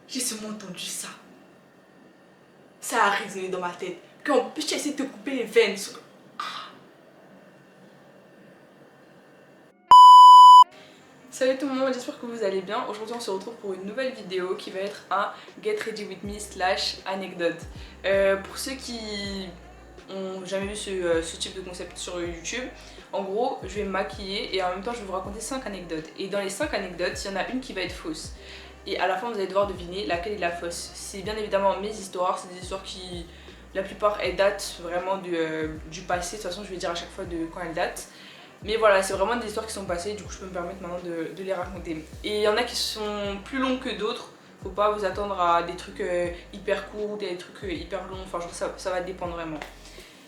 J'ai seulement entendu ça. Ça a résonné dans ma tête. Qu'en plus, tu essaies de te couper les veines. Salut tout le monde, j'espère que vous allez bien. Aujourd'hui on se retrouve pour une nouvelle vidéo qui va être un Get Ready With Me / anecdote. Pour ceux qui ont jamais vu ce type de concept sur YouTube, en gros je vais me maquiller et en même temps je vais vous raconter 5 anecdotes. Et dans les 5 anecdotes, il y en a une qui va être fausse. Et à la fin vous allez devoir deviner laquelle est la fausse. C'est bien évidemment mes histoires, c'est des histoires qui, la plupart elles datent vraiment du passé. De toute façon je vais dire à chaque fois de quand elles datent. Mais voilà, c'est vraiment des histoires qui sont passées, du coup je peux me permettre maintenant de les raconter. Et il y en a qui sont plus longs que d'autres, faut pas vous attendre à des trucs hyper courts, des trucs hyper longs, enfin genre ça va dépendre vraiment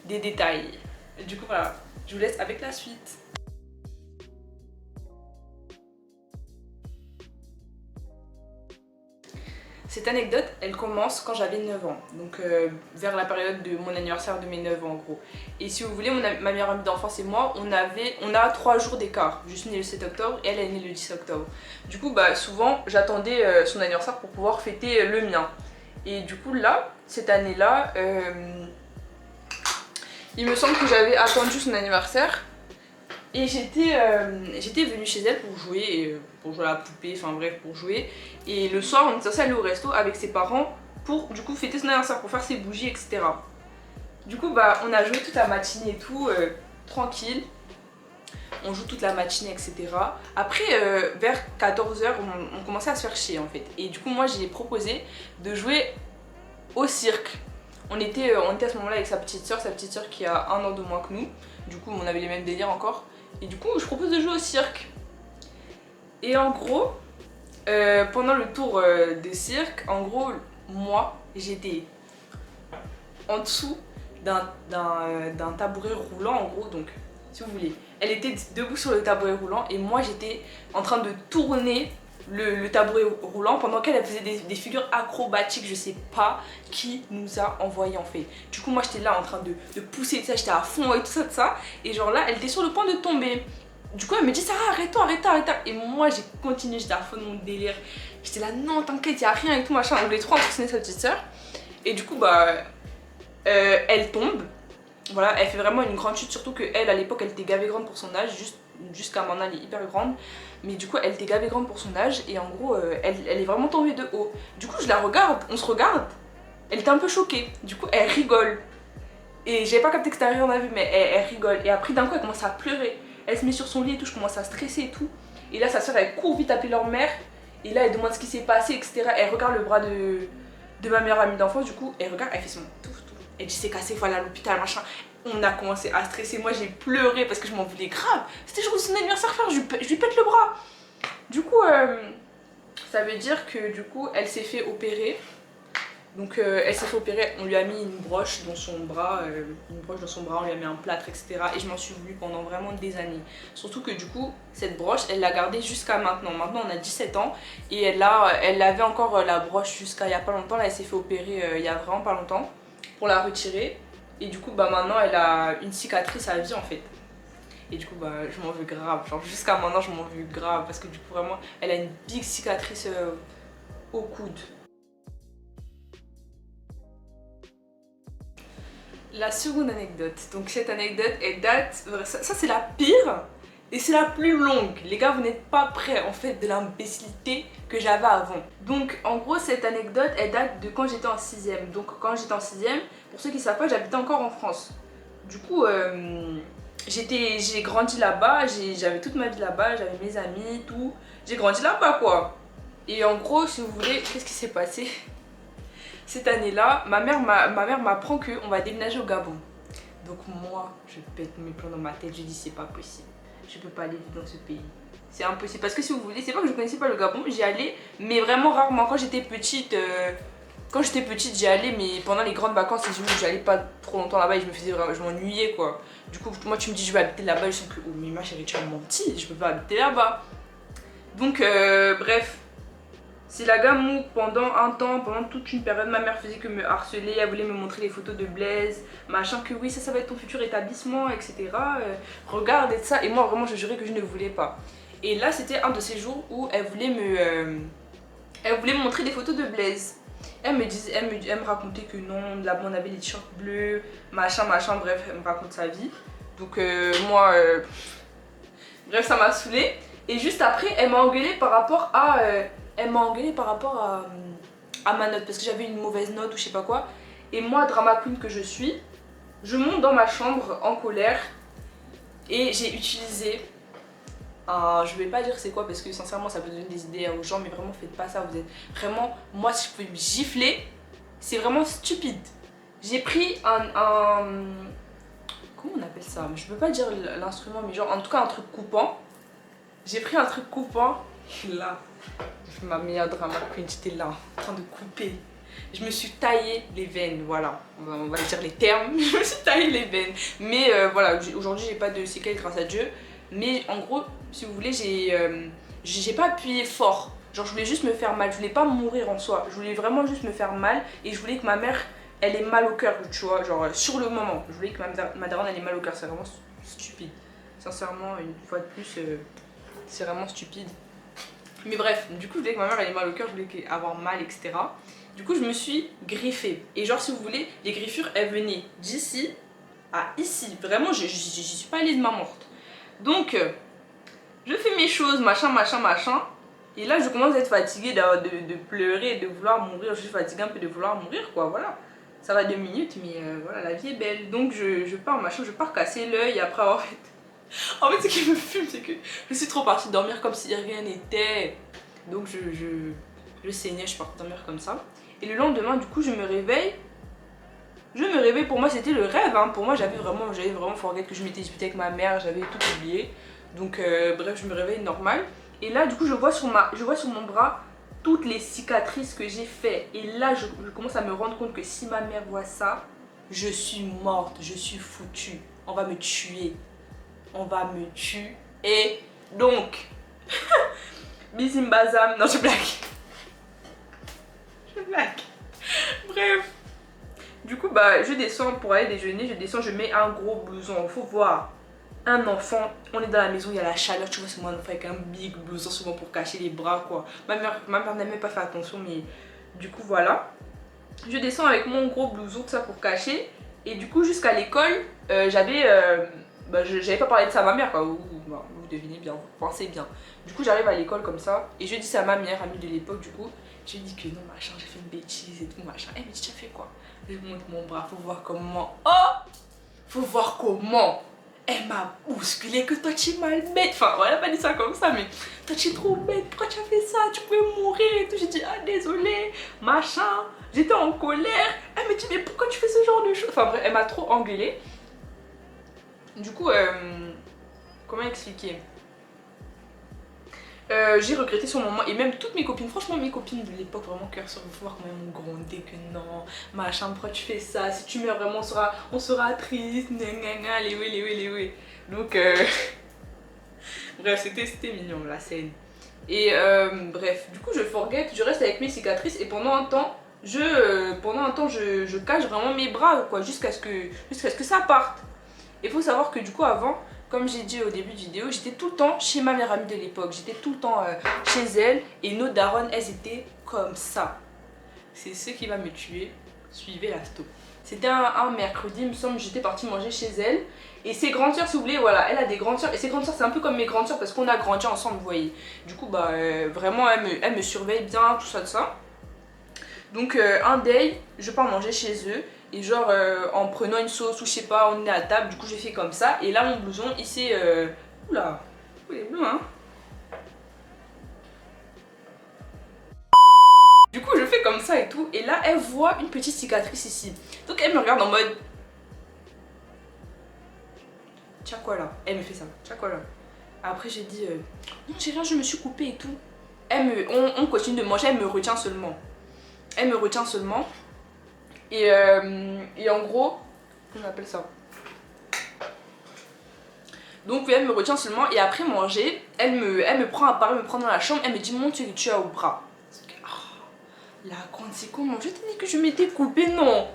des détails. Et du coup voilà, je vous laisse avec la suite. Cette anecdote, elle commence quand j'avais 9 ans, donc vers la période de mon anniversaire de mes 9 ans en gros. Et si vous voulez, ma meilleure amie d'enfance et moi, on a 3 jours d'écart. Je suis née le 7 octobre et elle est née le 10 octobre. Du coup, bah, souvent, j'attendais son anniversaire pour pouvoir fêter le mien. Et du coup, là, cette année-là, il me semble que j'avais attendu son anniversaire. Et j'étais venue chez elle pour jouer à la poupée, enfin bref, pour jouer. Et le soir, on était censé aller au resto avec ses parents pour du coup fêter son anniversaire, pour faire ses bougies, etc. Du coup, bah, on a joué toute la matinée et tout, tranquille. On joue toute la matinée, etc. Après, vers 14 h, on commençait à se faire chier en fait. Et du coup, moi, j'ai proposé de jouer au cirque. On était à ce moment-là avec sa petite soeur qui a 1 an de moins que nous. Du coup, on avait les mêmes délires encore. Et du coup, je propose de jouer au cirque. Et en gros, pendant le tour de cirque, en gros, moi, j'étais en dessous d'un tabouret roulant, en gros. Donc, si vous voulez, elle était debout sur le tabouret roulant et moi, j'étais en train de tourner le tabouret roulant pendant qu'elle faisait des figures acrobatiques. Je sais pas qui nous a envoyé en fait. Du coup moi j'étais là en train de pousser ça, j'étais à fond et tout ça, et genre là elle était sur le point de tomber. Du coup elle me dit Sarah, arrête-toi. Et moi j'ai continué, j'étais à fond de mon délire. J'étais là non t'inquiète, y a rien et tout machin. On voulait trop impressionner sa petite soeur. Et du coup bah elle tombe. Voilà, elle fait vraiment une grande chute, surtout qu'elle à l'époque elle était gavée grande pour son âge, jusqu'à maintenant elle est hyper grande. Mais du coup elle était gavée grande pour son âge et en gros elle est vraiment tombée de haut. Du coup je la regarde, on se regarde, elle était un peu choquée, du coup elle rigole. Et j'avais pas capté que c'était rien à vue, mais elle rigole. Et après d'un coup elle commence à pleurer, elle se met sur son lit et tout, je commence à stresser et tout. Et là sa soeur elle court vite appeler leur mère, et là elle demande ce qui s'est passé, etc. Elle regarde le bras de ma meilleure amie d'enfance, du coup elle regarde, elle fait son tout. Elle dit c'est cassé, il faut aller à l'hôpital, machin. On a commencé à stresser, moi j'ai pleuré parce que je m'en voulais grave. C'était jour de son anniversaire, frère, je lui pète le bras. Du coup, ça veut dire que du coup, elle s'est fait opérer. Donc elle s'est fait opérer, on lui a mis une broche dans son bras, on lui a mis un plâtre, etc. Et je m'en suis voulu pendant vraiment des années. Surtout que du coup, cette broche, elle l'a gardée jusqu'à maintenant. Maintenant, on a 17 ans et elle avait encore la broche jusqu'à il y a pas longtemps. Là, elle s'est fait opérer il y a vraiment pas longtemps pour la retirer. Et du coup, bah maintenant, elle a une cicatrice à vie en fait. Et du coup, bah je m'en veux grave. Genre jusqu'à maintenant, je m'en veux grave parce que du coup, vraiment, elle a une big cicatrice au coude. La seconde anecdote. Donc cette anecdote, elle date... Ça c'est la pire et c'est la plus longue. Les gars, vous n'êtes pas prêts en fait de l'imbécilité que j'avais avant. Donc en gros, cette anecdote, elle date de quand j'étais en 6ème. Donc quand j'étais en 6ème, pour ceux qui ne savent pas, j'habitais encore en France. Du coup, j'ai grandi là-bas, j'avais toute ma vie là-bas, j'avais mes amis, tout. J'ai grandi là-bas quoi. Et en gros, si vous voulez, qu'est-ce qui s'est passé? Cette année-là, ma mère m'apprend qu'on va déménager au Gabon. Donc moi, je pète mes plombs dans ma tête, je dis c'est pas possible. Je peux pas aller vivre dans ce pays. C'est impossible. Parce que si vous voulez, c'est pas que je connaissais pas le Gabon, j'y allais, mais vraiment rarement. Quand j'étais petite, j'y allais, mais pendant les grandes vacances, j'allais pas trop longtemps là-bas et je m'ennuyais quoi. Du coup, moi tu me dis je vais habiter là-bas, je sens que oh mais ma chérie tu as menti, je peux pas habiter là-bas. Donc bref. C'est la gamme où pendant un temps, pendant toute une période, ma mère faisait que me harceler, elle voulait me montrer les photos de Blaise, machin, que oui, ça va être ton futur établissement, etc. Regarde et tout ça. Et moi, vraiment, je jurais que je ne voulais pas. Et là, c'était un de ces jours où elle voulait Elle voulait me montrer des photos de Blaise. Elle me racontait que non, là on avait les t-shirts bleus, machin, bref, elle me raconte sa vie. Donc moi, bref, ça m'a saoulée. Et juste après, elle m'a engueulée par rapport à, à ma note, parce que j'avais une mauvaise note ou je sais pas quoi. Et moi, drama queen que je suis, je monte dans ma chambre en colère et j'ai utilisé je vais pas dire c'est quoi parce que sincèrement ça peut donner des idées aux gens, mais vraiment faites pas ça, vous êtes vraiment, moi si je pouvais me gifler, c'est vraiment stupide. J'ai pris comment on appelle ça, je peux pas dire l'instrument, mais genre en tout cas un truc coupant. J'ai pris un truc coupant, là, j'ai fait ma meilleure drama queen, j'étais là en train de couper. Je me suis taillé les veines, voilà, on va dire les termes, je me suis taillé les veines. Mais voilà, aujourd'hui j'ai pas de séquelles grâce à Dieu. Mais en gros, si vous voulez, j'ai pas appuyé fort. Genre je voulais juste me faire mal, je voulais pas mourir en soi. Je voulais vraiment juste me faire mal et je voulais que ma mère, elle ait mal au cœur, tu vois, genre sur le moment. Je voulais que ma daronne, elle ait mal au cœur, c'est vraiment stupide. Sincèrement, une fois de plus, c'est vraiment stupide. Mais bref, du coup je voulais que ma mère, elle ait mal au cœur, je voulais avoir mal, etc. Du coup je me suis griffée. Et genre si vous voulez, les griffures, elles venaient d'ici à ici. Vraiment, j'y suis pas allée de main morte. Donc, je fais mes choses, machin. Et là, je commence à être fatiguée de pleurer, de vouloir mourir. Je suis fatiguée un peu de vouloir mourir, quoi, voilà. Ça va 2 minutes, mais voilà, la vie est belle. Donc, je pars, machin, je pars casser l'œil. Après, en fait, ce qui me fume, c'est que je suis trop partie dormir comme si rien n'était. Donc, je saignais, je pars dormir comme ça. Et le lendemain, du coup, je me réveille. Pour moi c'était le rêve, hein. Pour moi j'avais vraiment forget que je m'étais disputée avec ma mère, j'avais tout oublié. Donc bref, je me réveille normal. Et là du coup je vois sur mon bras toutes les cicatrices que j'ai fait. Et là je commence à me rendre compte que si ma mère voit ça, je suis morte, je suis foutue. On va me tuer. Et donc, bisimbazam, non je blague. Bref. Du coup, bah, je descends pour aller déjeuner, je mets un gros blouson. Faut voir, un enfant, on est dans la maison, il y a la chaleur, tu vois, c'est moi un enfant avec un big blouson, souvent pour cacher les bras, quoi. Ma mère n'a même pas fait attention, mais du coup, voilà. Je descends avec mon gros blouson, tout ça pour cacher. Et du coup, jusqu'à l'école, j'avais pas parlé de ça à ma mère, quoi. Vous devinez bien, vous pensez bien. Du coup, j'arrive à l'école comme ça, et je dis ça à ma meilleure amie de l'époque, du coup. Je lui dis que non, machin, j'ai fait une bêtise et tout, machin. Elle me dit, tu as fait quoi? Je montre mon bras, faut voir comment. Oh! Faut voir comment! Elle m'a bousculé, que toi tu es mal bête. Enfin, elle a pas dit ça comme ça, mais toi tu es trop bête, pourquoi tu as fait ça? Tu pouvais mourir et tout. J'ai dit, ah désolé, machin. J'étais en colère. Elle me dit, mais pourquoi tu fais ce genre de choses? Enfin, bref, elle m'a trop engueulée. Du coup, comment expliquer? J'ai regretté sur le moment et même toutes mes copines, franchement mes copines de l'époque, vraiment cœur sur vous, voir quand même on grondait que non, machin, pourquoi tu fais ça, si tu meurs vraiment on sera triste, les oui. Donc bref, c'était mignon la scène. Et bref, du coup je forget, je reste avec mes cicatrices et pendant un temps je cache vraiment mes bras quoi, jusqu'à ce que ça parte. Il faut savoir que du coup avant, comme j'ai dit au début de vidéo, j'étais tout le temps chez ma meilleure amie de l'époque. J'étais tout le temps chez elle et nos darons, elles étaient comme ça. C'est ce qui va me tuer. Suivez la sto. C'était un mercredi, il me semble, j'étais partie manger chez elle. Et ses grandes soeurs, si vous voulez, voilà, elle a des grandes soeurs. Et ses grandes soeurs, c'est un peu comme mes grandes soeurs parce qu'on a grandi ensemble, vous voyez. Du coup, bah, vraiment, elle me surveille bien, tout ça. Donc, un day, je pars manger chez eux. Et genre en prenant une sauce ou je sais pas, on est à table, du coup j'ai fait comme ça. Et là mon blouson il s'est... Oula, il est bleu hein. Du coup je fais comme ça et tout. Et là elle voit une petite cicatrice ici. Donc elle me regarde en mode... Tiens quoi là? Elle me fait ça, tiens quoi là? Après j'ai dit... Non j'ai rien, je me suis coupée et tout. On continue de manger, elle me retient seulement. Et en gros, comment on appelle ça? Donc elle me retient seulement et après manger, elle me prend à part, elle me prend dans la chambre, elle me dit montre ce que tu as au bras. La grande c'est comment? Je t'ai dit que je m'étais coupée, non?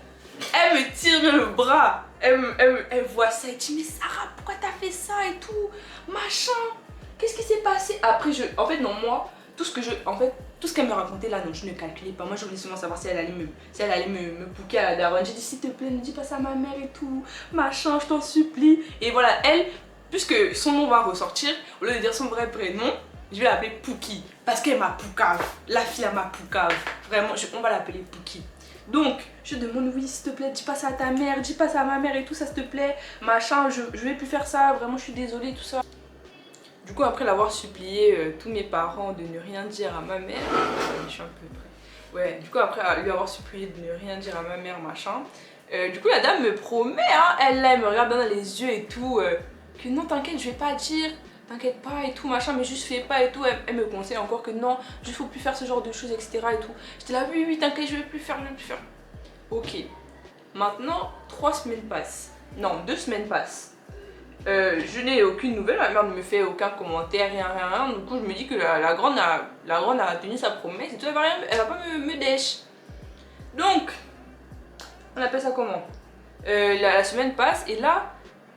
Elle me tire le bras, elle voit ça et dit mais Sarah pourquoi t'as fait ça et tout, machin, qu'est-ce qui s'est passé? Après en fait non moi, tout ce Tout ce qu'elle me racontait là, non, je ne calculais pas. Moi, je voulais seulement savoir si elle allait me bouquer à la daronne. J'ai dit, s'il te plaît, ne dis pas ça à ma mère et tout, machin, je t'en supplie. Et voilà, elle, puisque son nom va ressortir, au lieu de dire son vrai prénom, je vais l'appeler Pouki. Parce qu'elle m'a poucave. La fille, elle m'a poucave. Vraiment, on va l'appeler Pouki. Donc, je demande, oui, s'il te plaît, dis pas ça à ta mère, dis pas ça à ma mère et tout, ça, s'il te plaît. Machin, je vais plus faire ça, vraiment, je suis désolée, tout ça. Du coup, après l'avoir supplié tous mes parents de ne rien dire à ma mère, je suis un peu près. Ouais, du coup, après lui avoir supplié de ne rien dire à ma mère, machin, du coup, la dame me promet, hein, elle me regarde dans les yeux et tout, que non, t'inquiète, je vais pas dire, t'inquiète pas et tout, machin, mais juste fais pas et tout. Elle me conseille encore que non, juste faut plus faire ce genre de choses, etc. et tout. J'étais là, oui, oui, t'inquiète, je vais plus faire, je vais plus faire. Ok, maintenant, 3 semaines passent. Non, 2 semaines passent. Je n'ai aucune nouvelle, ma mère ne me fait aucun commentaire, rien. Du coup, je me dis que la grande a tenu sa promesse et tout, elle va pas me dèche. Donc, on appelle ça comment? La semaine passe et là,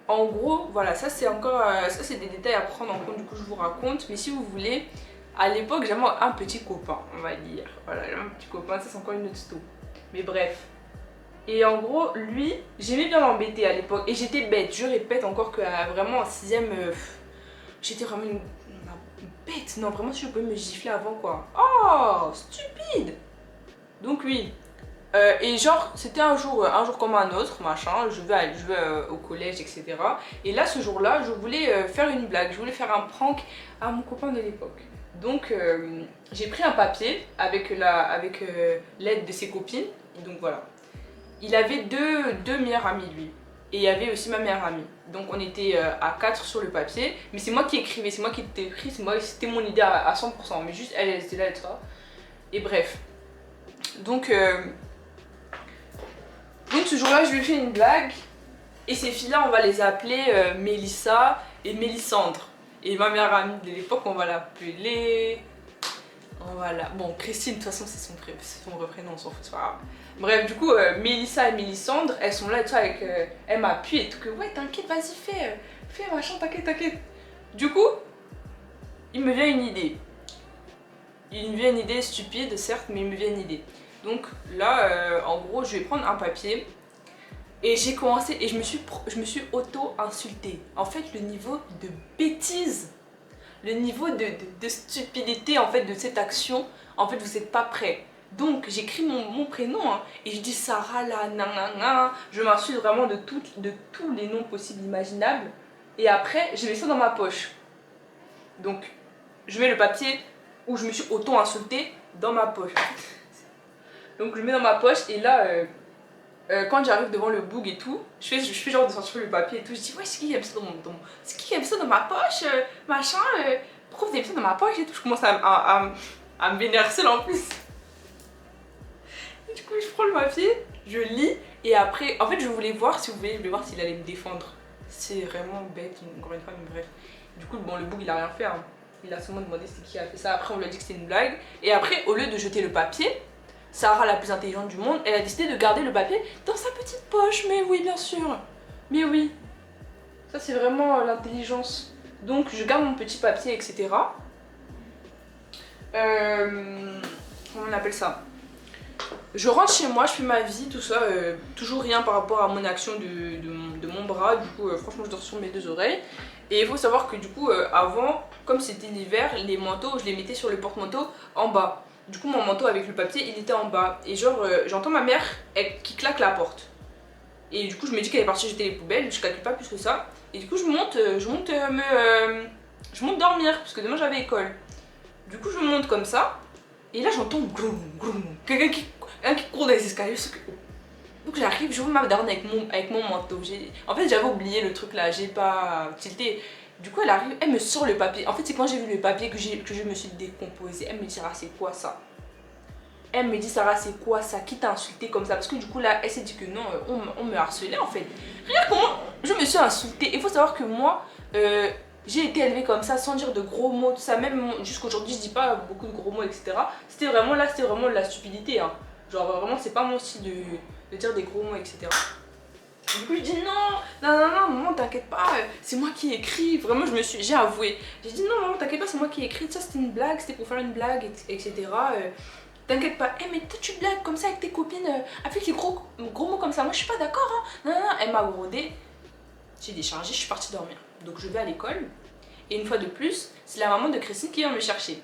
en gros, voilà, ça c'est encore, ça c'est des détails à prendre en compte, du coup je vous raconte. Mais si vous voulez, à l'époque j'avais un petit copain, on va dire. Voilà, j'avais un petit copain, ça c'est encore une autre histoire. Mais bref. Et en gros, lui, j'aimais bien l'embêter à l'époque. Et j'étais bête, je répète encore que vraiment en 6ème, j'étais vraiment une bête. Non, vraiment, si je pouvais me gifler avant, quoi. Oh, stupide. Donc oui. Et genre, c'était un jour comme un autre, machin. Je vais au collège, etc. Et là, ce jour-là, je voulais faire une blague. Je voulais faire un prank à mon copain de l'époque. Donc, j'ai pris un papier avec l'aide de ses copines. Et donc voilà. Il avait deux meilleurs amis lui. Et il y avait aussi ma meilleure amie. Donc on était à 4 sur le papier. Mais c'est moi qui écrivais, c'est moi qui écrit, c'était mon idée à 100%. Mais juste elle était là et tout ça. Et bref. Donc ce jour-là je lui ai fait une blague. Et ces filles-là on va les appeler Mélissa et Mélissandre. Et ma meilleure amie de l'époque on va l'appeler... Voilà, bon Christine de toute façon c'est son vrai prénom, on s'en fout, c'est pas grave. Bref, du coup Mélissa et Mélissandre, elles sont là et tout avec, elles m'appuient et tout, que ouais t'inquiète, vas-y fais machin, t'inquiète. Du coup, il me vient une idée. Il me vient une idée stupide certes, mais il me vient une idée. Donc là, en gros, je vais prendre un papier et j'ai commencé et je me suis auto-insultée. En fait, le niveau de bêtise, le niveau de stupidité en fait de cette action, en fait vous n'êtes pas prêts. Donc j'écris mon prénom hein, et je dis Sarah là, nanana. Je m'insulte vraiment de tous les noms possibles imaginables. Et après je mets ça dans ma poche. Donc je mets le papier où je me suis auto-insultée dans ma poche. Donc je le mets dans ma poche et là quand j'arrive devant le boug et tout, je fais genre de sortir le papier et tout, je dis ouais c'est qui qui a mis ça c'est qui a mis ça dans ma poche, machin, pourquoi vous avez mis ça dans ma poche et tout, je commence à me vénérer en plus. Et du coup je prends le papier, je lis et après, en fait je voulais voir si vous voulez, je voulais voir s'il allait me défendre. C'est vraiment bête, encore une fois, mais bref. Du coup bon le boug il a rien fait, hein. Il a seulement demandé c'est qui a fait ça, après on lui a dit que c'était une blague. Et après au lieu de jeter le papier, Sarah, la plus intelligente du monde, elle a décidé de garder le papier dans sa petite poche. Mais oui, bien sûr. Mais oui. Ça, c'est vraiment l'intelligence. Donc, je garde mon petit papier, etc. Comment on appelle ça? Je rentre chez moi, je fais ma vie, tout ça. Toujours rien par rapport à mon action de mon bras. Du coup, franchement, je dors sur mes 2 oreilles. Et il faut savoir que du coup, avant, comme c'était l'hiver, les manteaux, je les mettais sur le porte-manteau en bas. Du coup mon manteau avec le papier il était en bas et genre j'entends ma mère qui claque la porte. Et du coup je me dis qu'elle est partie jeter les poubelles, je calcule pas plus que ça. Et du coup je monte dormir parce que demain j'avais école. Du coup je monte comme ça et là j'entends quelqu'un qui court dans les escaliers. Donc j'arrive, je vois ma daronne avec mon manteau. En fait j'avais oublié le truc là, j'ai pas tilté. Du coup elle arrive, elle me sort le papier. En fait c'est quand j'ai vu le papier que je me suis décomposée. Elle me dit Sarah c'est quoi ça? Elle me dit Sarah c'est quoi ça? Qui t'a insulté comme ça? Parce que du coup là elle s'est dit que non, on me harcelait en fait. Regarde comment je me suis insultée. Il faut savoir que moi j'ai été élevée comme ça sans dire de gros mots, tout ça. Même jusqu'aujourd'hui je dis pas beaucoup de gros mots etc. C'était vraiment de la stupidité hein. Genre vraiment c'est pas mon style de dire des gros mots etc. Du coup je dis non maman t'inquiète pas, c'est moi qui ai écrit, vraiment j'ai avoué. J'ai dit non maman t'inquiète pas, c'est moi qui ai écrit, ça c'était une blague, c'était pour faire une blague, etc. T'inquiète pas, mais toi tu blagues comme ça avec tes copines, avec les gros mots comme ça, moi je suis pas d'accord hein. Non, elle m'a brodé, j'ai déchargé, je suis partie dormir. Donc je vais à l'école, et une fois de plus, c'est la maman de Christine qui vient me chercher.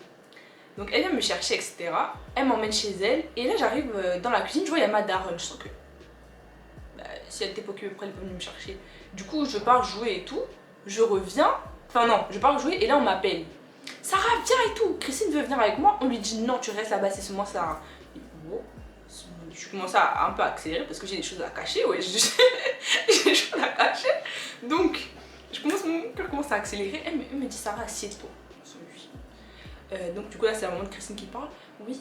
Donc elle vient me chercher, etc. Elle m'emmène chez elle, et là j'arrive dans la cuisine, je vois il y a ma daronne, je sens que si elle était pas occupée, pourquoi elle est pas venue me chercher? Du coup, je pars jouer et tout. Je reviens. Enfin, non, je pars jouer et là, on m'appelle. Sarah, viens et tout. Christine veut venir avec moi. On lui dit non, tu restes là-bas, c'est moi, Sarah. Bon, je commence à un peu accélérer parce que j'ai des choses à cacher. Ouais, j'ai des choses à cacher. Donc, mon cœur commence à accélérer. Elle me dit Sarah, assieds-toi. Donc du coup là c'est la maman de Christine qui parle. Oui,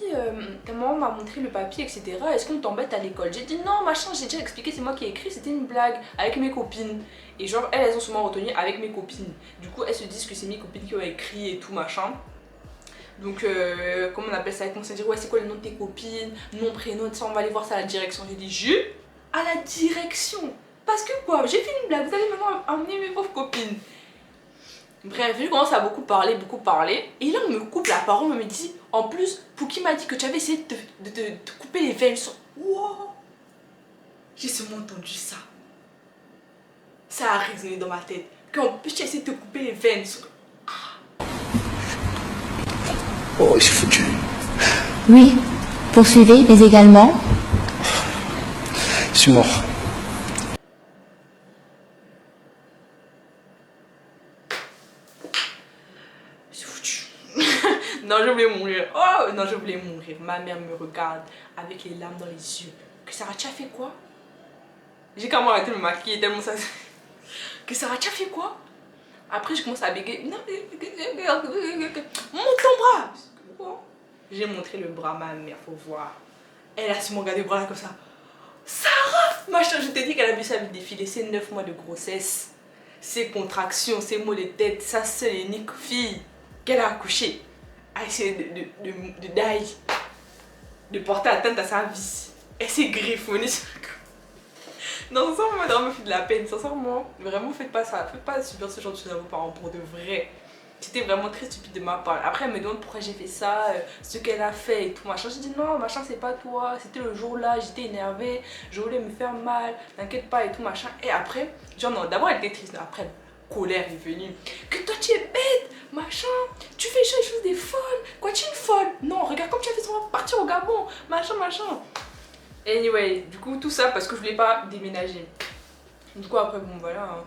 ta maman m'a montré le papier, etc. Est-ce qu'on t'embête à l'école? J'ai dit non machin, j'ai déjà expliqué, c'est moi qui ai écrit, c'était une blague avec mes copines. Et genre elles ont souvent retenu avec mes copines. Du coup elles se disent que c'est mes copines qui ont écrit et tout machin. Donc comment on appelle ça? Elles commencent à dire ouais c'est quoi le nom de tes copines, nom, prénom, ça on va aller voir ça à la direction. J'ai dit à la direction. Parce que quoi, j'ai fait une blague, vous allez maintenant emmener mes pauvres copines. Bref, je commence à beaucoup parler, et là on me coupe la parole, on me dit, en plus, Pouki m'a dit que tu avais essayé de te couper les veines. Wow. J'ai seulement entendu ça. Ça a résonné dans ma tête. Qu'en plus tu as essayé de te couper les veines. Oh, il s'est foutu. Oui, poursuivez, mais également. Je suis mort. Non, je voulais mourir. Oh, non, je voulais mourir. Ma mère me regarde avec les larmes dans les yeux. Que Sarah, tu as fait quoi? J'ai quand même arrêté de me maquiller tellement ça. Que Sarah, tu as fait quoi? Après, je commence à bégayer. Non, monte ton bras. J'ai montré le bras à ma mère, faut voir. Elle a su me regarder le bras là comme ça. Sarah, machin, je t'ai dit qu'elle a vu sa vie défiler. C'est 9 mois de grossesse. Ses contractions, ses maux de tête, sa seule et unique fille qu'elle a accouchée. A essayé de porter atteinte à sa vie. Elle s'est griffonnée. Non, sincèrement, ma drame me fait de la peine. Sincèrement, vraiment, faites pas ça. Faites pas subir ce genre de choses à vos parents pour de vrai. C'était vraiment très stupide de ma part. Après, elle me demande pourquoi j'ai fait ça, ce qu'elle a fait et tout machin. J'ai dit non, machin, c'est pas toi. C'était le jour là, j'étais énervée, je voulais me faire mal, t'inquiète pas et tout machin. Et après, genre non, d'abord elle était triste, après colère est venue. Que toi tu es bête, machin, tu fais des choses des folles. Quoi, tu es une folle? Non, regarde comme tu as fait ça, partir au Gabon, machin, machin. Anyway, du coup, tout ça parce que je voulais pas déménager. Du coup, après, bon, voilà. Hein,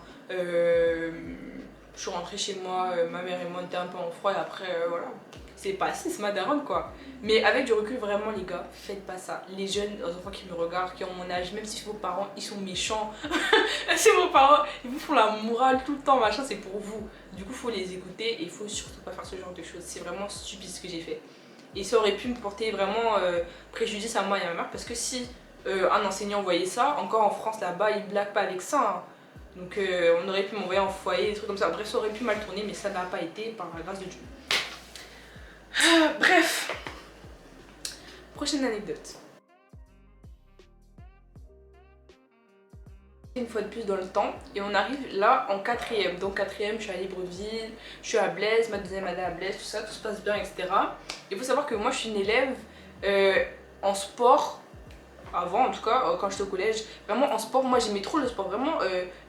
je suis rentrée chez moi, ma mère et moi on était un peu en froid et après, voilà. C'est passé, c'est ma daronne quoi. Mais avec du recul, vraiment les gars, faites pas ça. Les jeunes enfants qui me regardent, qui ont mon âge, même si vos parents, ils sont méchants. C'est vos parents, ils vous font la morale tout le temps, machin, c'est pour vous. Du coup, faut les écouter et il faut surtout pas faire ce genre de choses. C'est vraiment stupide ce que j'ai fait. Et ça aurait pu me porter vraiment préjudice à moi et à ma mère parce que si un enseignant voyait ça, encore en France là-bas, il blague pas avec ça. Hein. Donc on aurait pu m'envoyer en foyer, des trucs comme ça. Bref, ça aurait pu mal tourner, mais ça n'a pas été par la grâce de Dieu. Bref. Prochaine anecdote. Une fois de plus dans le temps et on arrive là en quatrième. Donc quatrième, je suis à Libreville, je suis à Blaise, ma deuxième année à Blaise, tout ça, tout se passe bien, etc. Il faut savoir que moi je suis une élève en sport. Avant en tout cas, quand j'étais au collège, vraiment en sport, moi j'aimais trop le sport, vraiment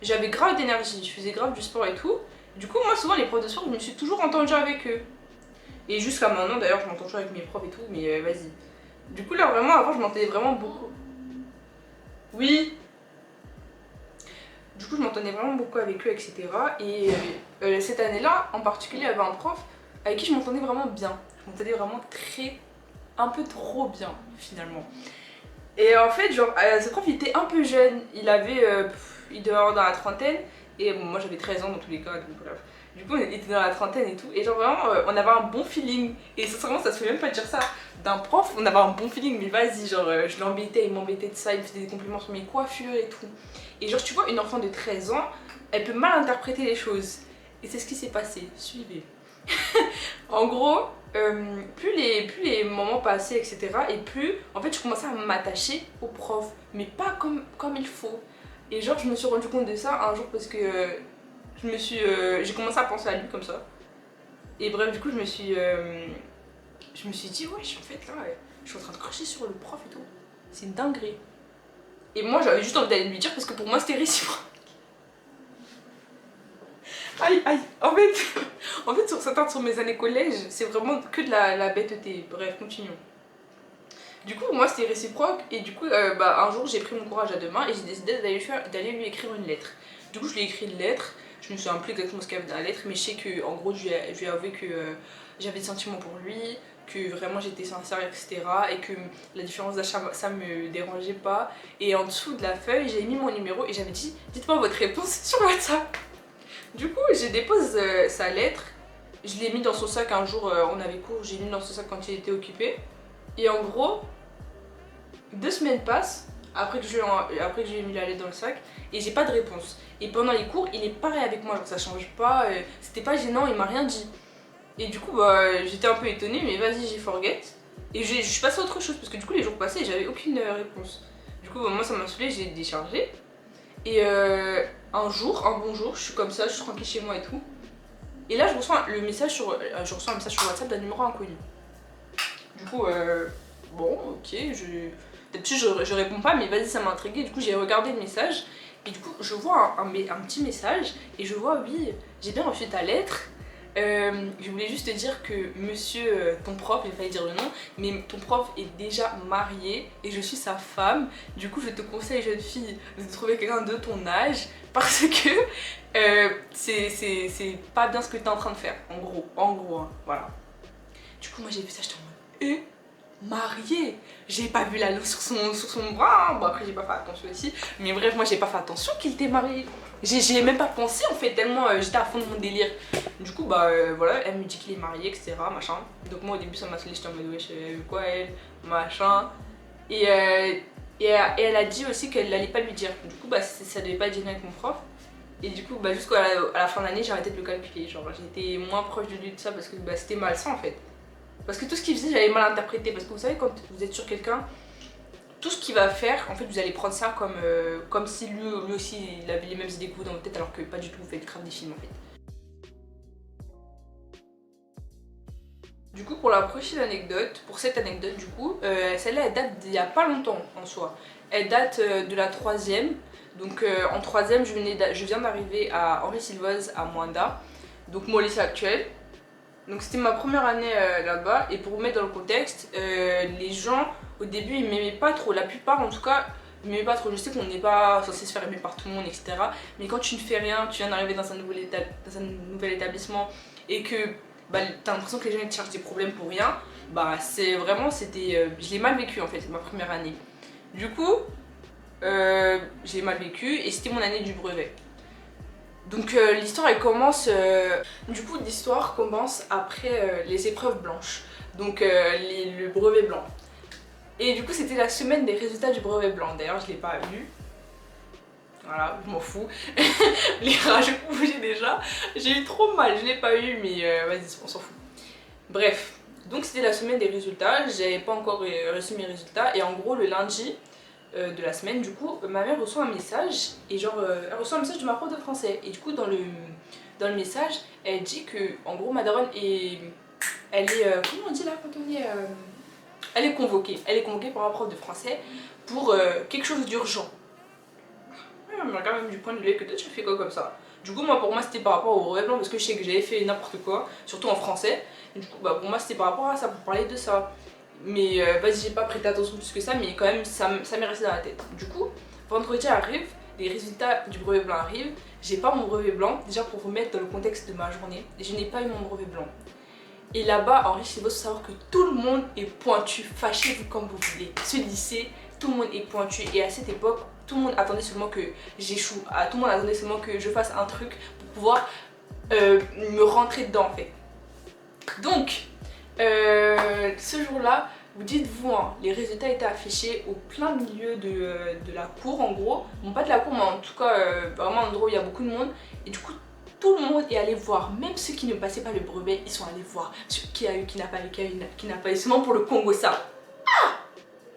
j'avais grave d'énergie, je faisais grave du sport et tout. Du coup moi souvent les profs de sport, je me suis toujours entendue avec eux. Et jusqu'à maintenant d'ailleurs je m'entends toujours avec mes profs et tout, mais vas-y. Du coup là vraiment avant je m'entendais vraiment beaucoup. Oui. Du coup je m'entendais vraiment beaucoup avec eux, etc. Et cette année-là en particulier, il y avait un prof avec qui je m'entendais vraiment bien. Je m'entendais vraiment un peu trop bien finalement. Et en fait, genre, ce prof il était un peu jeune, il devait avoir dans la trentaine, et bon, moi j'avais 13 ans dans tous les cas, donc bref. Du coup, il était dans la trentaine et tout, et genre vraiment, on avait un bon feeling. Et sincèrement, ça se fait même pas de dire ça d'un prof, on avait un bon feeling, mais vas-y, genre, je l'embêtais, il m'embêtait de ça, il me faisait des compliments sur mes coiffures et tout. Et genre, tu vois, une enfant de 13 ans, elle peut mal interpréter les choses. Et c'est ce qui s'est passé, suivez. En gros, plus les moments passaient, etc. et plus en fait je commençais à m'attacher au prof, mais pas comme il faut. Et genre, je me suis rendu compte de ça un jour parce que j'ai commencé à penser à lui comme ça. Et bref, du coup, je me suis dit, ouais, en fait, là, je suis en train de cracher sur le prof et tout. C'est une dinguerie. Et moi, j'avais juste envie d'aller lui dire parce que pour moi, c'était réciproque. Aïe, aïe. En fait sur mes années collège, c'est vraiment que de la bêteté. Bref, continuons. Du coup, moi, c'était réciproque. Et du coup, un jour, j'ai pris mon courage à deux mains et j'ai décidé d'aller lui écrire une lettre. Du coup, je lui ai écrit une lettre. Je me souviens plus exactement ce qu'il y avait dans la lettre, mais je sais que, en gros, je lui ai avoué que j'avais des sentiments pour lui, que vraiment j'étais sincère, etc. Et que la différence d'âge, ça me dérangeait pas. Et en dessous de la feuille, j'ai mis mon numéro et j'avais dit, dites-moi votre réponse sur WhatsApp. Du coup, j'ai déposé sa lettre. Je l'ai mis dans son sac un jour, on avait cours, j'ai mis dans son sac quand il était occupé. Et en gros, 2 semaines passent après que je lui ai mis la lettre dans le sac et j'ai pas de réponse. Et pendant les cours, il est pareil avec moi, genre ça change pas, c'était pas gênant, il m'a rien dit. Et du coup, j'étais un peu étonnée, mais vas-y, j'ai forget. Et je suis passée à autre chose parce que du coup, les jours passés, j'avais aucune réponse. Du coup, moi ça m'a saoulée, j'ai déchargé. Et un bon jour, je suis comme ça, je suis tranquille chez moi et tout. Et là, je reçois un message sur WhatsApp d'un numéro inconnu. Du coup, bon, ok, d'habitude je réponds pas, mais vas-y, ça m'a intriguée. Du coup, j'ai regardé le message et du coup, je vois un petit message et je vois, oui, j'ai bien reçu ta lettre. Je voulais juste te dire que monsieur, ton prof, il fallait dire le nom, mais ton prof est déjà marié et je suis sa femme. Du coup, je te conseille, jeune fille, de trouver quelqu'un de ton âge parce que c'est pas bien ce que tu es en train de faire, en gros, hein, voilà. Du coup, moi j'ai vu ça, j'étais en mode, marié. J'ai pas vu l'anneau sur son bras, hein. Bon après j'ai pas fait attention aussi, mais bref, moi j'ai pas fait attention qu'il était marié. J'ai même pas pensé en fait, tellement j'étais à fond de mon délire. Du coup voilà, elle me dit qu'il est marié, etc, machin. Donc moi au début ça m'a saoulé, j'étais en mode wesh, quoi elle, machin. Et elle a dit aussi qu'elle allait pas lui dire. Du coup ça devait pas être gênant avec mon prof. Et du coup jusqu'à la fin d'année j'ai arrêté de le calculer, genre j'étais moins proche de lui de ça parce que c'était malsain en fait. Parce que tout ce qu'il faisait, j'avais mal interprété. Parce que vous savez, quand vous êtes sur quelqu'un, tout ce qu'il va faire, en fait, vous allez prendre ça comme si lui aussi, il avait les mêmes idées que vous dans votre tête, alors que pas du tout, vous faites grave des films, en fait. Du coup, pour la prochaine anecdote, pour cette anecdote, du coup, celle-là, elle date d'il y a pas longtemps, en soi. Elle date de la 3e. Donc, en 3e, je viens d'arriver à Henri-Silvoise, à Moanda. Donc, mon lycée actuel. Donc c'était ma première année là-bas et pour vous mettre dans le contexte, les gens au début ils m'aimaient pas trop, la plupart en tout cas ils m'aimaient pas trop. Je sais qu'on n'est pas censé se faire aimer par tout le monde, etc. Mais quand tu ne fais rien, tu viens d'arriver dans un nouvel établissement et que t'as l'impression que les gens ils te cherchent des problèmes pour rien, je l'ai mal vécu en fait, ma première année. Du coup j'ai mal vécu et c'était mon année du brevet. Donc l'histoire elle commence, du coup l'histoire commence après les épreuves blanches, donc le brevet blanc. Et du coup c'était la semaine des résultats du brevet blanc, d'ailleurs je l'ai pas vu. Voilà, je m'en fous. Les rages bougeaient déjà, j'ai eu trop mal, je l'ai pas eu mais vas-y on s'en fout. Bref, donc c'était la semaine des résultats, j'avais pas encore reçu mes résultats et en gros le lundi de la semaine, du coup, ma mère reçoit un message et genre, elle reçoit un message de ma prof de français et du coup dans le message, elle dit que en gros ma daronne elle est, comment on dit là quand on est, elle est convoquée par ma prof de français pour quelque chose d'urgent. Elle me regarde même du point de vue que toi tu fais quoi comme ça. Du coup pour moi c'était par rapport au brevet blanc parce que je sais que j'avais fait n'importe quoi, surtout en français. Et du coup pour moi c'était par rapport à ça, pour parler de ça. Mais vas-y, j'ai pas prêté attention plus que ça, mais quand même ça m'est resté dans la tête. Du coup, vendredi arrive, les résultats du brevet blanc arrivent, j'ai pas mon brevet blanc, déjà pour vous mettre dans le contexte de ma journée, je n'ai pas eu mon brevet blanc. Et là-bas, en riche, il faut savoir que tout le monde est pointu, fâchez-vous comme vous voulez. Ce lycée, tout le monde est pointu et à cette époque, tout le monde attendait seulement que j'échoue, tout le monde attendait seulement que je fasse un truc pour pouvoir me rentrer dedans en fait. Donc, ce jour-là, vous dites-vous, hein, les résultats étaient affichés au plein milieu de la cour en gros. Bon, pas de la cour, mais en tout cas, vraiment un endroit où il y a beaucoup de monde. Et du coup, tout le monde est allé voir, même ceux qui ne passaient pas le brevet, ils sont allés voir qui a eu, qui n'a pas eu, qui n'a pas eu, seulement pour le Congo ça. Ah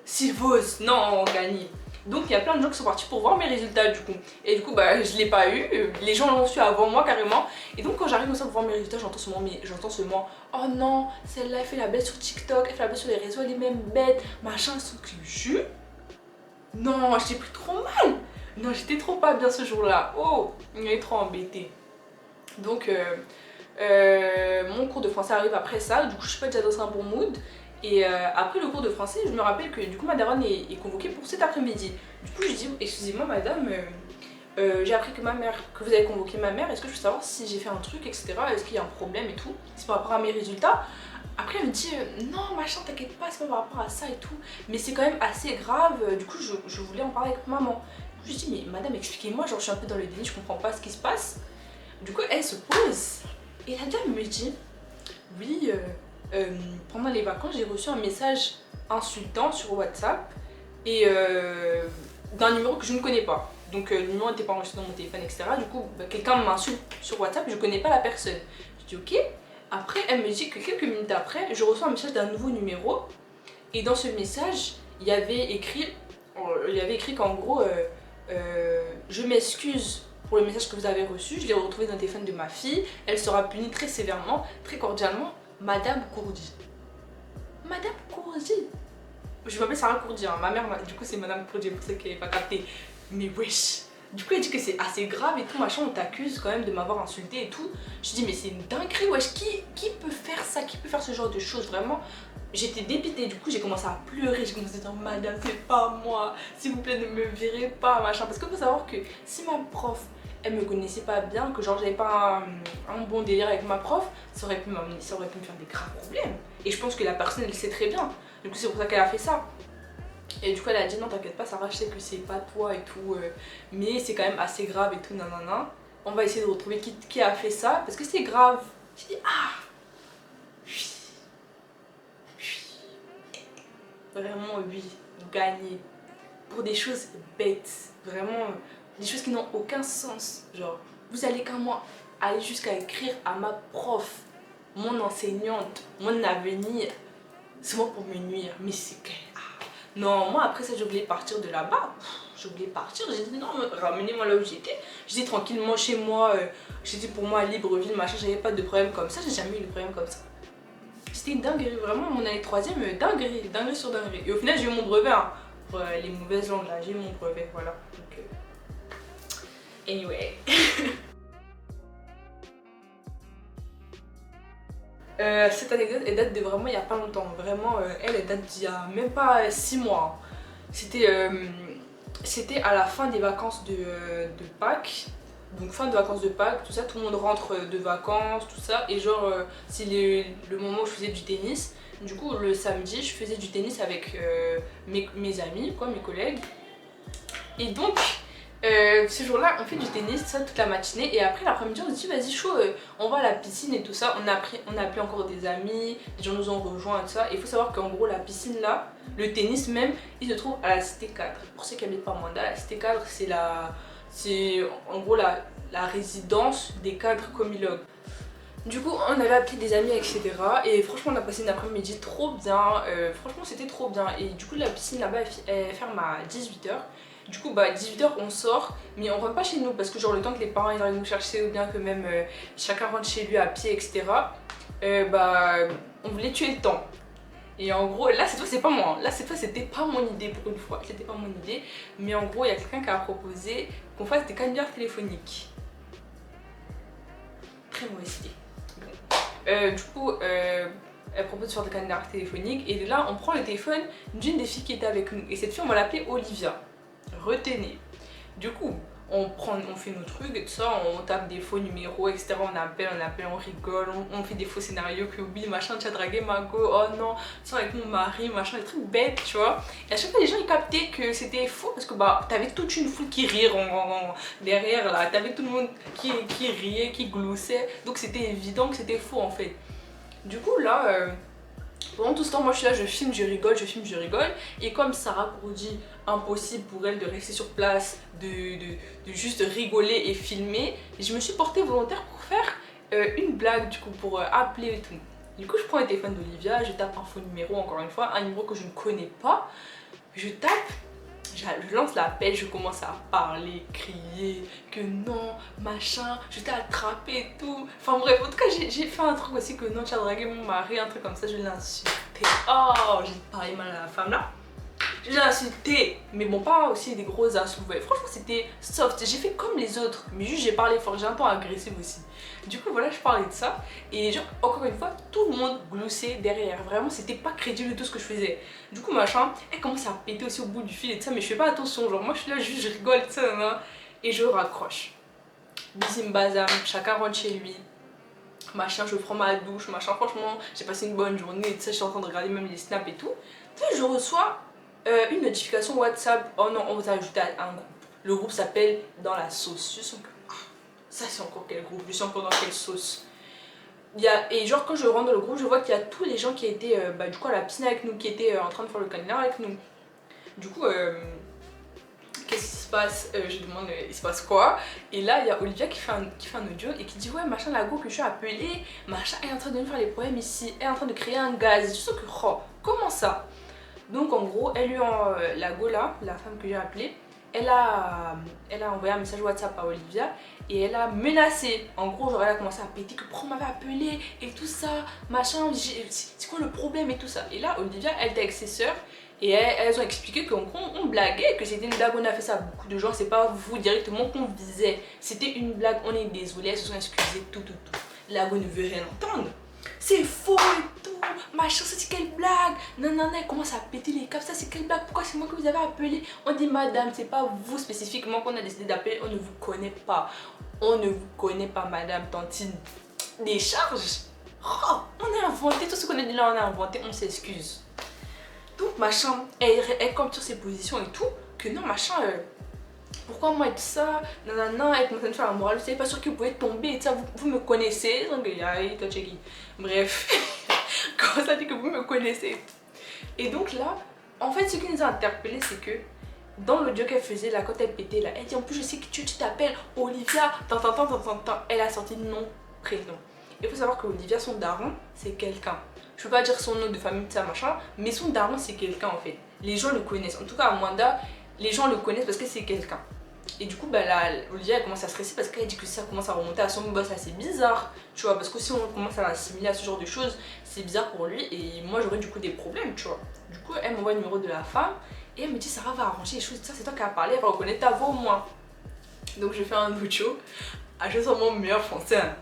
Sylvose, non, on gagne. Donc il y a plein de gens qui sont partis pour voir mes résultats du coup. Et du coup bah je l'ai pas eu, les gens l'ont su avant moi carrément. Et donc quand j'arrive comme ça pour voir mes résultats, j'entends seulement oh non, celle-là elle fait la bête sur TikTok, elle fait la bête sur les réseaux, elle est même bête, machin, sauf que non, j'ai pris trop mal. Non, j'étais trop pas bien ce jour-là. Oh, il est trop embêté. Donc mon cours de français arrive après ça, du coup je suis pas déjà dans un bon mood. Et après le cours de français, je me rappelle que du coup ma daronne est convoquée pour cet après-midi. Du coup je dis, excusez-moi madame, j'ai appris que que vous avez convoqué ma mère, est-ce que je peux savoir si j'ai fait un truc, etc. Est-ce qu'il y a un problème et tout, c'est par rapport à mes résultats. Après elle me dit, non machin t'inquiète pas, c'est pas par rapport à ça et tout, mais c'est quand même assez grave, du coup je voulais en parler avec maman. Du coup je dis, mais madame expliquez-moi, genre je suis un peu dans le déni, je comprends pas ce qui se passe. Du coup elle se pose et la dame me dit, oui, pendant les vacances, j'ai reçu un message insultant sur WhatsApp et d'un numéro que je ne connais pas. Donc le numéro n'était pas enregistré dans mon téléphone, etc. Du coup, bah, quelqu'un m'insulte sur WhatsApp, je ne connais pas la personne. Je dis ok. Après, elle me dit que quelques minutes après, je reçois un message d'un nouveau numéro. Et dans ce message, il y avait écrit qu'en gros, je m'excuse pour le message que vous avez reçu, je l'ai retrouvé dans le téléphone de ma fille, elle sera punie très sévèrement, très cordialement. Madame Courdi. Madame Courdi. Je m'appelle Sarah Courdi, hein. Ma mère, du coup c'est Madame Courdi, pour ceux qui n'avaient pas capté. Mais wesh. Du coup elle dit que c'est assez grave et tout, machin, on t'accuse quand même de m'avoir insulté et tout. Je dis mais c'est une dinguerie, wesh, qui peut faire ça, qui peut faire ce genre de choses, vraiment. J'étais dépitée, du coup j'ai commencé à pleurer, j'ai commencé à dire madame c'est pas moi, s'il vous plaît ne me virez pas, machin. Parce qu'il faut savoir que si ma prof elle me connaissait pas bien, que genre j'avais pas un bon délire avec ma prof, ça aurait pu me faire des graves problèmes. Et je pense que la personne elle sait très bien. Du coup c'est pour ça qu'elle a fait ça. Et du coup elle a dit non t'inquiète pas Sarah, je sais que c'est pas toi et tout, mais c'est quand même assez grave et tout, nanana. On va essayer de retrouver qui a fait ça, parce que c'est grave. J'ai dit ah oui. Vraiment oui, gagner. Pour des choses bêtes, vraiment des choses qui n'ont aucun sens. Genre, vous allez quand moi aller jusqu'à écrire à ma prof, mon enseignante, mon avenir, seulement pour me nuire. Mais c'est que... Ah. Non, moi après ça, je voulais partir de là-bas. Je voulais partir, j'ai dit non, ramenez-moi là où j'étais. J'étais tranquillement chez moi, j'étais pour moi Libreville, machin, j'avais pas de problème comme ça, j'ai jamais eu de problème comme ça. C'était une dinguerie, vraiment, mon année 3ème, dinguerie sur dinguerie. Et au final, j'ai eu mon brevet, hein. Pour les mauvaises langues là, j'ai eu mon brevet, voilà. Donc, anyway. Cette anecdote elle date de vraiment il y a pas longtemps. Vraiment elle date d'il y a même pas 6 mois. C'était à la fin des vacances de Pâques. Donc fin de vacances de Pâques, tout ça, tout le monde rentre de vacances, tout ça. Et genre c'est le moment où je faisais du tennis. Du coup le samedi je faisais du tennis avec mes amis, quoi, mes collègues. Et donc ce jour-là, on fait du tennis, ça toute la matinée. Et après l'après-midi, on se dit vas-y chaud, on va à la piscine et tout ça. On a appelé encore des amis, des gens nous ont rejoints et tout ça. Et il faut savoir qu'en gros la piscine là, le tennis même, il se trouve à la cité 4. Pour ceux qui habitent pas Manda, la cité 4 c'est en gros la résidence des cadres comilog. Du coup on avait appelé des amis etc. Et franchement on a passé une après-midi trop bien, franchement c'était trop bien. Et du coup la piscine là-bas elle ferme à 18h. Du coup bah 18h on sort, mais on rentre pas chez nous parce que genre le temps que les parents ils arrivent nous chercher ou bien que même chacun rentre chez lui à pied etc. Bah on voulait tuer le temps. Et en gros là cette fois c'est pas moi, là cette fois c'était pas mon idée pour une fois, c'était pas mon idée. Mais en gros il y a quelqu'un qui a proposé qu'on fasse des canulars téléphoniques. Très mauvaise idée. Bon. Du coup elle propose de faire des canulars téléphoniques et là on prend le téléphone d'une des filles qui était avec nous. Et cette fille on va l'appeler Olivia. Retenez. Du coup, on fait nos trucs et tout ça, on tape des faux numéros, etc. On appelle, on rigole, on fait des faux scénarios que oui, machin, tu as dragué ma go, oh non, tu sors avec mon mari, machin, des trucs bêtes, tu vois. Et à chaque fois, les gens ils captaient que c'était faux parce que bah, t'avais toute une foule qui riait derrière là, t'avais tout le monde qui riait, qui gloussait, donc c'était évident que c'était faux en fait. Du coup, là. Pendant tout ce temps, moi je suis là, je filme, je rigole, et comme Sarah Courdi, impossible pour elle de rester sur place, de juste rigoler et filmer, je me suis portée volontaire pour faire une blague du coup, pour appeler et tout. Du coup je prends le téléphone d'Olivia, je tape un faux numéro, encore une fois, un numéro que je ne connais pas, je tape, je lance l'appel, je commence à parler, crier, que non, machin, je t'ai attrapé et tout. Enfin bref, en tout cas, j'ai fait un truc aussi que non, tu as dragué mon mari, un truc comme ça, je l'ai insulté. Oh, j'ai parlé mal à la femme là. Je l'ai insulté, mais bon, pas aussi des grosses insultes. Ouais, franchement, c'était soft. J'ai fait comme les autres, mais juste j'ai parlé fort, j'ai un peu agressive aussi. Du coup, voilà, je parlais de ça. Et genre, encore une fois, tout le monde gloussait derrière. Vraiment, c'était pas crédible tout ce que je faisais. Du coup, machin, elle commence à péter aussi au bout du fil et tout ça, mais je fais pas attention. Genre, moi, je suis là, juste, je rigole, tout ça, et je raccroche. Bissim bazam, chacun rentre chez lui. Machin, je prends ma douche, machin, franchement, j'ai passé une bonne journée et tout ça, je suis en train de regarder même les snaps et tout. Puis je reçois une notification WhatsApp. Oh non, on vous a ajouté à un groupe. Le groupe s'appelle Dans la sauce. Je sens que ça c'est encore quel groupe, je suis encore dans quelle sauce. Et genre quand je rentre dans le groupe, je vois qu'il y a tous les gens qui étaient du coup à la piscine avec nous, qui étaient en train de faire le canular avec nous. Du coup, qu'est-ce qui se passe? Je demande il se passe quoi? Et là il y a Olivia qui fait un audio et qui dit ouais machin la go que je suis appelée, machin elle est en train de me faire les problèmes ici, elle est en train de créer un gaz. Je sens que oh, comment ça? Donc en gros, la go là, la femme que j'ai appelée, elle a envoyé un message WhatsApp à Olivia et elle a menacé. En gros, genre elle a commencé à péter que pourquoi on m'avait appelé et tout ça, machin, c'est quoi le problème et tout ça. Et là, Olivia, elle était avec ses sœurs et elles ont expliqué qu'en gros, on blaguait, que c'était une blague, on a fait ça à beaucoup de gens, c'est pas vous directement qu'on visait. C'était une blague, on est désolé, elles se sont excusées, tout. La go ne veut rien entendre. C'est faux et tout, machin, ça c'est quelle blague, nanana, elle commence à péter les câbles, ça c'est quelle blague, pourquoi c'est moi que vous avez appelé? On dit madame, c'est pas vous spécifiquement qu'on a décidé d'appeler, on ne vous connaît pas, madame Tantine. Des charges, oh, on a inventé, tout ce qu'on a dit là on a inventé, on s'excuse. Donc machin, elle compte sur ses positions et tout, que non machin, pourquoi moi et tout ça, nanana, elle commence à me faire la morale, vous savez pas sûr que vous pouvez tomber et tout ça, vous me connaissez, donc bref, comment ça dit que vous me connaissez. Et donc là, en fait ce qui nous a interpellés c'est que dans l'audio qu'elle faisait là, quand elle pétait là, elle dit en plus je sais que tu t'appelles Olivia, elle a sorti nom, prénom. Il faut savoir que Olivia, son daron, c'est quelqu'un. Je peux pas dire son nom de famille, tout ça machin, mais son daron c'est quelqu'un en fait. Les gens le connaissent, en tout cas à Mwanda, les gens le connaissent parce que c'est quelqu'un. Et du coup, bah, là, Olivia elle commence à stresser parce qu'elle dit que ça commence à remonter à son boss, là c'est bizarre, tu vois, parce que si on commence à l'assimiler à ce genre de choses, c'est bizarre pour lui et moi j'aurais du coup des problèmes, tu vois. Du coup, elle m'envoie le numéro de la femme et elle me dit Sarah va arranger les choses, ça c'est toi qui as parlé, elle va reconnaître ta voix au moins. Donc je fais un audio, je sens mon meilleur français. Hein.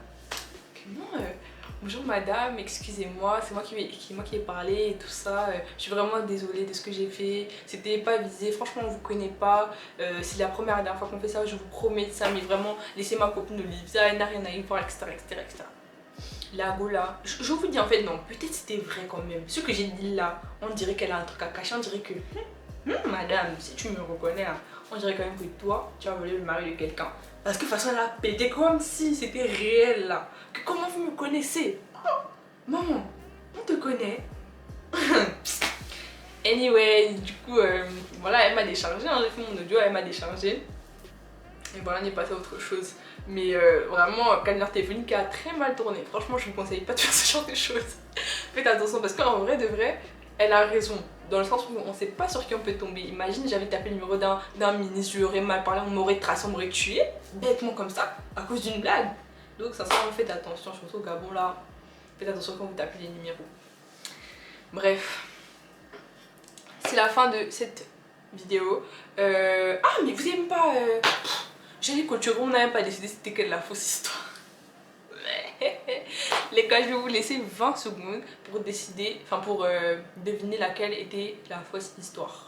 Non, bonjour madame, excusez-moi, c'est moi qui ai parlé et tout ça, je suis vraiment désolée de ce que j'ai fait, c'était pas visé, franchement on vous connaît pas, c'est la première et dernière fois qu'on fait ça, je vous promets ça, mais vraiment laissez ma copine Olivia, elle n'a rien à y voir, etc. La go là, je vous dis en fait non, peut-être c'était vrai quand même, ce que j'ai dit là, on dirait qu'elle a un truc à cacher, on dirait que, madame, si tu me reconnais, hein, on dirait quand même que toi, tu as volé le mari de quelqu'un. Parce que de toute façon, elle a pété comme si c'était réel là. Que comment vous me connaissez? Oh, maman, on te connaît. Anyway, du coup, voilà, elle m'a déchargé. Hein, j'ai fait mon audio, elle m'a déchargé. Et voilà, on est passé à autre chose. Mais vraiment, canular téléphonique qui a très mal tourné. Franchement, je vous conseille pas de faire ce genre de choses. Faites attention parce qu'en vrai de vrai, elle a raison. Dans le sens où on sait pas sur qui on peut tomber. Imagine, j'avais tapé le numéro d'un ministre, je lui aurais mal parlé, on m'aurait tracé, on m'aurait tué, bêtement comme ça, à cause d'une blague. Donc sincèrement, faites attention, surtout au Gabon là, faites attention quand vous tapez les numéros. Bref, c'est la fin de cette vidéo. Ah mais vous aimez pas... J'allais clôturer, on n'a même pas décidé c'était quelle la fausse histoire. Les gars, je vais vous laisser 20 secondes pour décider, enfin pour deviner laquelle était la fausse histoire.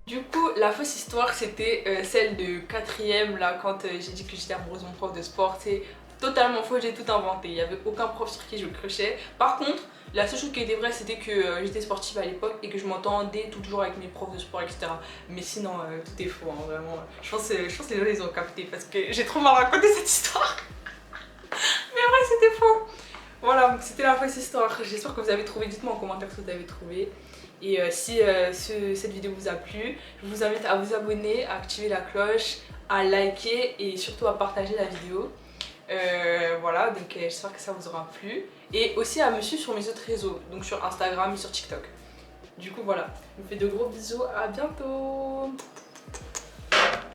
Du coup, la fausse histoire, c'était celle de 4ème, là, quand j'ai dit que j'étais amoureuse de mon prof de sport. C'est totalement faux, j'ai tout inventé. Il n'y avait aucun prof sur qui je crochais. Par contre, la seule chose qui était vraie, c'était que j'étais sportive à l'époque et que je m'entendais toujours avec mes profs de sport, etc. Mais sinon, tout est faux, hein, vraiment. Je pense que les gens, ils ont capté parce que j'ai trop mal raconté cette histoire. Mais en vrai, c'était faux. Voilà, donc c'était la fausse histoire. J'espère que vous avez trouvé, dites-moi en commentaire ce que vous avez trouvé. Et si cette vidéo vous a plu, je vous invite à vous abonner, à activer la cloche, à liker et surtout à partager la vidéo. Voilà, donc j'espère que ça vous aura plu. Et aussi à me suivre sur mes autres réseaux, donc sur Instagram et sur TikTok. Du coup voilà, je vous fais de gros bisous, à bientôt.